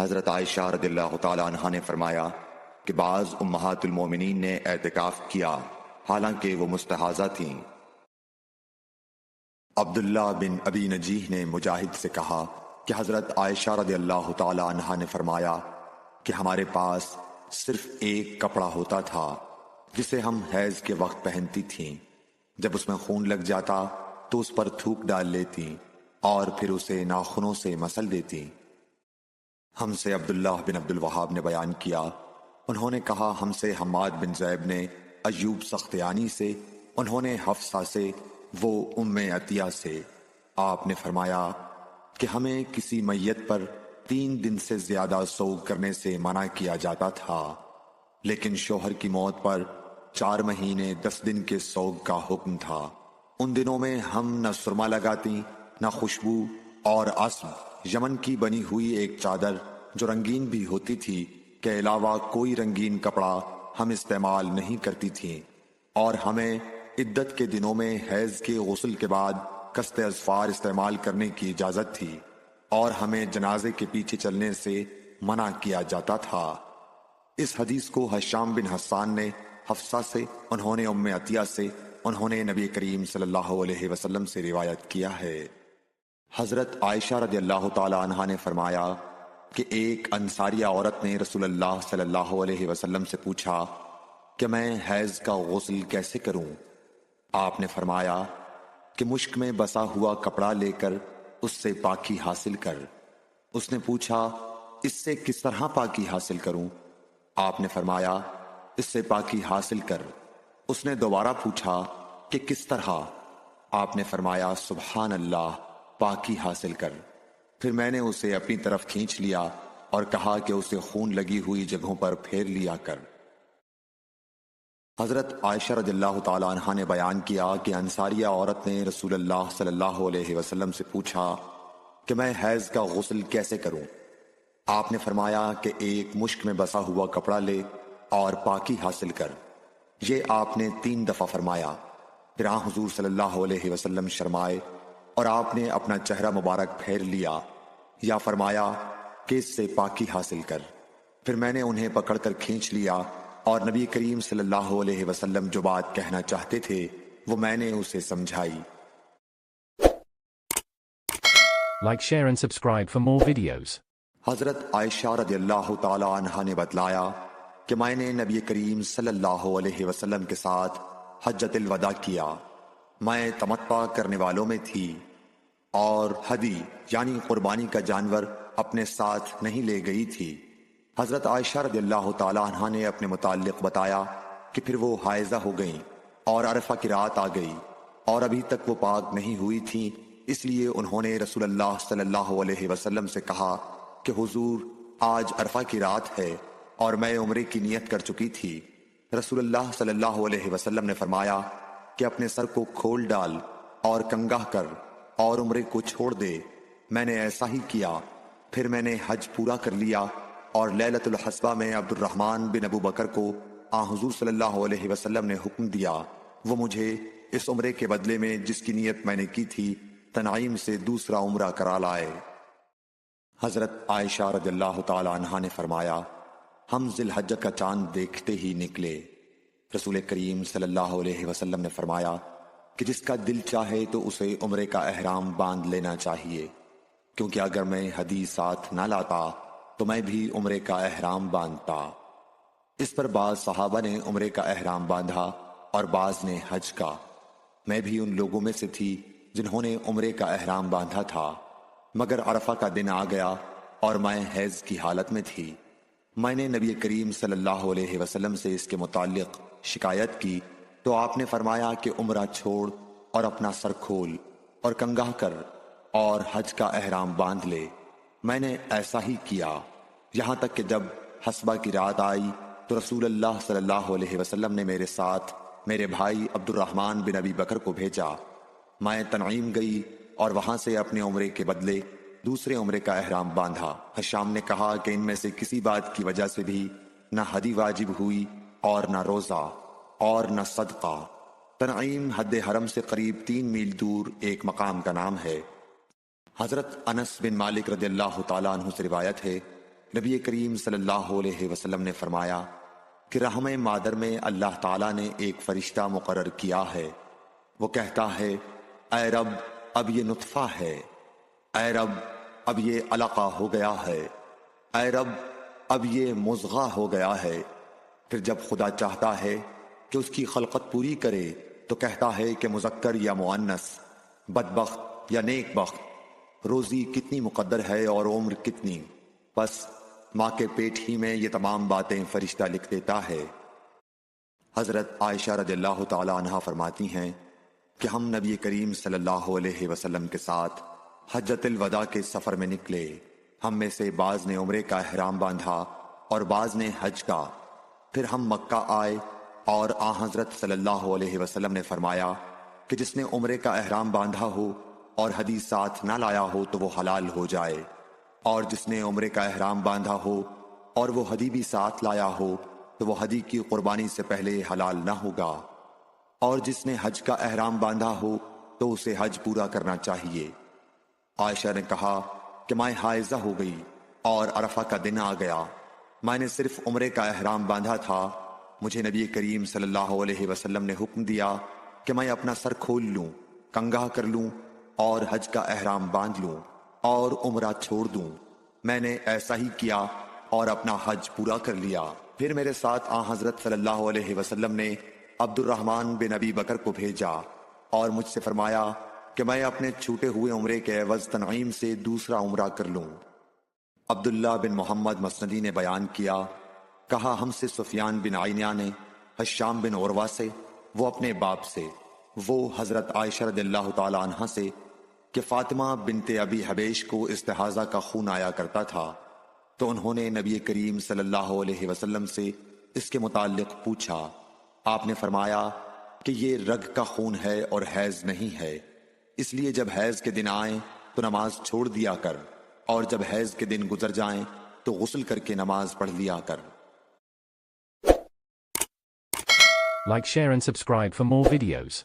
حضرت عائشہ رضی اللہ تعالی عنہا نے فرمایا کہ بعض امہات المومنین نے اعتکاف کیا حالانکہ وہ مستحاضہ تھیں۔ عبداللہ بن ابی نجیح نے مجاہد سے کہا کہ حضرت عائشہ رضی اللہ تعالی عنہا نے فرمایا کہ ہمارے پاس صرف ایک کپڑا ہوتا تھا جسے ہم حیض کے وقت پہنتی تھیں، جب اس میں خون لگ جاتا تو اس پر تھوک ڈال لیتی اور پھر اسے ناخنوں سے مسل دیتی۔ ہم سے عبداللہ بن عبد الوہاب نے بیان کیا، انہوں نے کہا ہم سے حماد بن زیب نے ایوب سختیانی سے، انہوں نے حفصہ سے، وہ ام عطیہ سے۔ آپ نے فرمایا کہ ہمیں کسی میت پر 3 دن سے زیادہ سوگ کرنے سے منع کیا جاتا تھا، لیکن شوہر کی موت پر 4 مہینے 10 دن کے سوگ کا حکم تھا۔ ان دنوں میں ہم نہ سرما لگاتی نہ خوشبو، اور عصب یمن کی بنی ہوئی ایک چادر جو رنگین بھی ہوتی تھی کے علاوہ کوئی رنگین کپڑا ہم استعمال نہیں کرتی تھیں، اور ہمیں عدت کے دنوں میں حیض کے غسل کے بعد قصد اظفار استعمال کرنے کی اجازت تھی، اور ہمیں جنازے کے پیچھے چلنے سے منع کیا جاتا تھا۔ اس حدیث کو حشام بن حسان نے حفصہ سے، انہوں نے ام عطیہ سے، انہوں نے نبی کریم صلی اللہ علیہ وسلم سے روایت کیا ہے۔ حضرت عائشہ رضی اللہ تعالی عنہا نے فرمایا کہ ایک انصاریہ عورت نے رسول اللہ صلی اللہ علیہ وسلم سے پوچھا کہ میں حیض کا غسل کیسے کروں؟ آپ نے فرمایا کہ مشک میں بسا ہوا کپڑا لے کر اس سے پاکی حاصل کر۔ اس نے پوچھا اس سے کس طرح پاکی حاصل کروں؟ آپ نے فرمایا اس سے پاکی حاصل کر۔ اس نے دوبارہ پوچھا کہ کس طرح؟ آپ نے فرمایا سبحان اللہ، پاکی حاصل کر۔ پھر میں نے اسے اپنی طرف کھینچ لیا اور کہا کہ اسے خون لگی ہوئی جگہوں پر پھیر لیا کر۔ حضرت عائشہ رضی اللہ تعالی عنہا نے بیان کیا کہ انصاریہ عورت نے رسول اللہ صلی اللہ علیہ وسلم سے پوچھا کہ میں حیض کا غسل کیسے کروں؟ آپ نے فرمایا کہ ایک مشک میں بسا ہوا کپڑا لے اور پاکی حاصل کر۔ یہ آپ نے 3 دفعہ فرمایا۔ پھر حضور صلی اللہ علیہ وسلم شرمائے اور آپ نے اپنا چہرہ مبارک پھیر لیا یا فرمایا کہ اس سے پاکی حاصل کر۔ پھر میں نے انہیں پکڑ کر کھینچ لیا اور نبی کریم صلی اللہ علیہ وسلم جو بات کہنا چاہتے تھے وہ میں نے اسے سمجھائی۔ Like, share and subscribe for more videos. حضرت عائشہ رضی اللہ تعالی عنہا نے بتلایا کہ میں نے نبی کریم صلی اللہ علیہ وسلم کے ساتھ حجۃ الوداع کیا۔ میں تمتع کرنے والوں میں تھی اور ہدی یعنی قربانی کا جانور اپنے ساتھ نہیں لے گئی تھی۔ حضرت عائشہ رضی اللہ تعالی عنہا نے اپنے متعلق بتایا کہ پھر وہ حائضہ ہو گئیں اور عرفہ کی رات آ گئی اور ابھی تک وہ پاک نہیں ہوئی تھیں، اس لیے انہوں نے رسول اللہ صلی اللہ علیہ وسلم سے کہا کہ حضور آج عرفہ کی رات ہے اور میں عمرے کی نیت کر چکی تھی۔ رسول اللہ صلی اللہ علیہ وسلم نے فرمایا کہ اپنے سر کو کھول ڈال اور کنگا کر اور عمرے کو چھوڑ دے۔ میں نے ایسا ہی کیا۔ پھر میں نے حج پورا کر لیا اور لیلۃ الحصبہ میں عبد الرحمن بن ابو بکر کو حضور صلی اللہ علیہ وسلم نے حکم دیا وہ مجھے اس عمرے کے بدلے میں جس کی نیت میں نے کی تھی تنعیم سے دوسرا عمرہ کرا لائے۔ حضرت عائشہ رضی اللہ تعالی عنہا نے فرمایا ہم ذی الحجہ کا چاند دیکھتے ہی نکلے۔ رسول کریم صلی اللہ علیہ وسلم نے فرمایا کہ جس کا دل چاہے تو اسے عمرے کا احرام باندھ لینا چاہیے، کیونکہ اگر میں ہدی ساتھ نہ لاتا تو میں بھی عمرے کا احرام باندھتا۔ اس پر بعض صحابہ نے عمرے کا احرام باندھا اور بعض نے حج کا۔ میں بھی ان لوگوں میں سے تھی جنہوں نے عمرے کا احرام باندھا تھا، مگر عرفہ کا دن آ گیا اور میں حیض کی حالت میں تھی۔ میں نے نبی کریم صلی اللہ علیہ وسلم سے اس کے متعلق شکایت کی تو آپ نے فرمایا کہ عمرہ چھوڑ اور اپنا سر کھول اور کنگا کر اور حج کا احرام باندھ لے۔ میں نے ایسا ہی کیا، یہاں تک کہ جب حصبہ کی رات آئی تو رسول اللہ صلی اللہ علیہ وسلم نے میرے ساتھ میرے بھائی عبد الرحمن بن ابی بکر کو بھیجا۔ میں تنعیم گئی اور وہاں سے اپنے عمرے کے بدلے دوسرے عمرے کا احرام باندھا۔ حشام نے کہا کہ ان میں سے کسی بات کی وجہ سے بھی نہ ہدی واجب ہوئی اور نہ روزہ اور نہ صدقہ۔ تنعیم حد حرم سے قریب 3 میل دور ایک مقام کا نام ہے۔ حضرت انس بن مالک رضی اللہ تعالیٰ عنہ سے روایت ہے نبی کریم صلی اللہ علیہ وسلم نے فرمایا کہ رحم مادر میں اللہ تعالیٰ نے ایک فرشتہ مقرر کیا ہے، وہ کہتا ہے اے رب اب یہ نطفہ ہے، اے رب اب یہ علقہ ہو گیا ہے، اے رب اب یہ مضغہ ہو گیا ہے۔ پھر جب خدا چاہتا ہے کہ اس کی خلقت پوری کرے تو کہتا ہے کہ مذکر یا مؤنث، بدبخت یا نیک بخت، روزی کتنی مقدر ہے اور عمر کتنی، بس ماں کے پیٹ ہی میں یہ تمام باتیں فرشتہ لکھ دیتا ہے۔ حضرت عائشہ رضی اللہ تعالی عنہا فرماتی ہیں کہ ہم نبی کریم صلی اللہ علیہ وسلم کے ساتھ حجۃ الوداع کے سفر میں نکلے، ہم میں سے بعض نے عمرے کا احرام باندھا اور بعض نے حج کا۔ پھر ہم مکہ آئے اور آن حضرت صلی اللہ علیہ وسلم نے فرمایا کہ جس نے عمرے کا احرام باندھا ہو اور ہدی ساتھ نہ لایا ہو تو وہ حلال ہو جائے، اور جس نے عمرے کا احرام باندھا ہو اور وہ ہدی بھی ساتھ لایا ہو تو وہ ہدی کی قربانی سے پہلے حلال نہ ہوگا، اور جس نے حج کا احرام باندھا ہو تو اسے حج پورا کرنا چاہیے۔ عائشہ نے کہا کہ میں حائضہ ہو گئی اور عرفہ کا دن آ گیا، میں نے صرف عمرے کا احرام باندھا تھا، مجھے نبی کریم صلی اللہ علیہ وسلم نے حکم دیا کہ میں اپنا سر کھول لوں، کنگھا کر لوں اور حج کا احرام باندھ لوں اور عمرہ چھوڑ دوں۔ میں نے ایسا ہی کیا اور اپنا حج پورا کر لیا۔ پھر میرے ساتھ آن حضرت صلی اللہ علیہ وسلم نے عبد الرحمن بن ابی بکر کو بھیجا اور مجھ سے فرمایا کہ میں اپنے چھوٹے ہوئے عمرے کے عوض تنعیم سے دوسرا عمرہ کر لوں۔ عبداللہ بن محمد مسندی نے بیان کیا، کہا ہم سے سفیان بن عینیہ نے، حشام بن عروہ سے، وہ اپنے باپ سے، وہ حضرت عائشہ رضی اللہ تعالی عنہ سے کہ فاطمہ بنت ابی حبیش کو استحاضہ کا خون آیا کرتا تھا، تو انہوں نے نبی کریم صلی اللہ علیہ وسلم سے اس کے متعلق پوچھا۔ آپ نے فرمایا کہ یہ رگ کا خون ہے اور حیض نہیں ہے، اس لیے جب حیض کے دن آئیں تو نماز چھوڑ دیا کر، اور جب حیض کے دن گزر جائیں تو غسل کر کے نماز پڑھ لیا کر۔ Like, share and subscribe for more videos.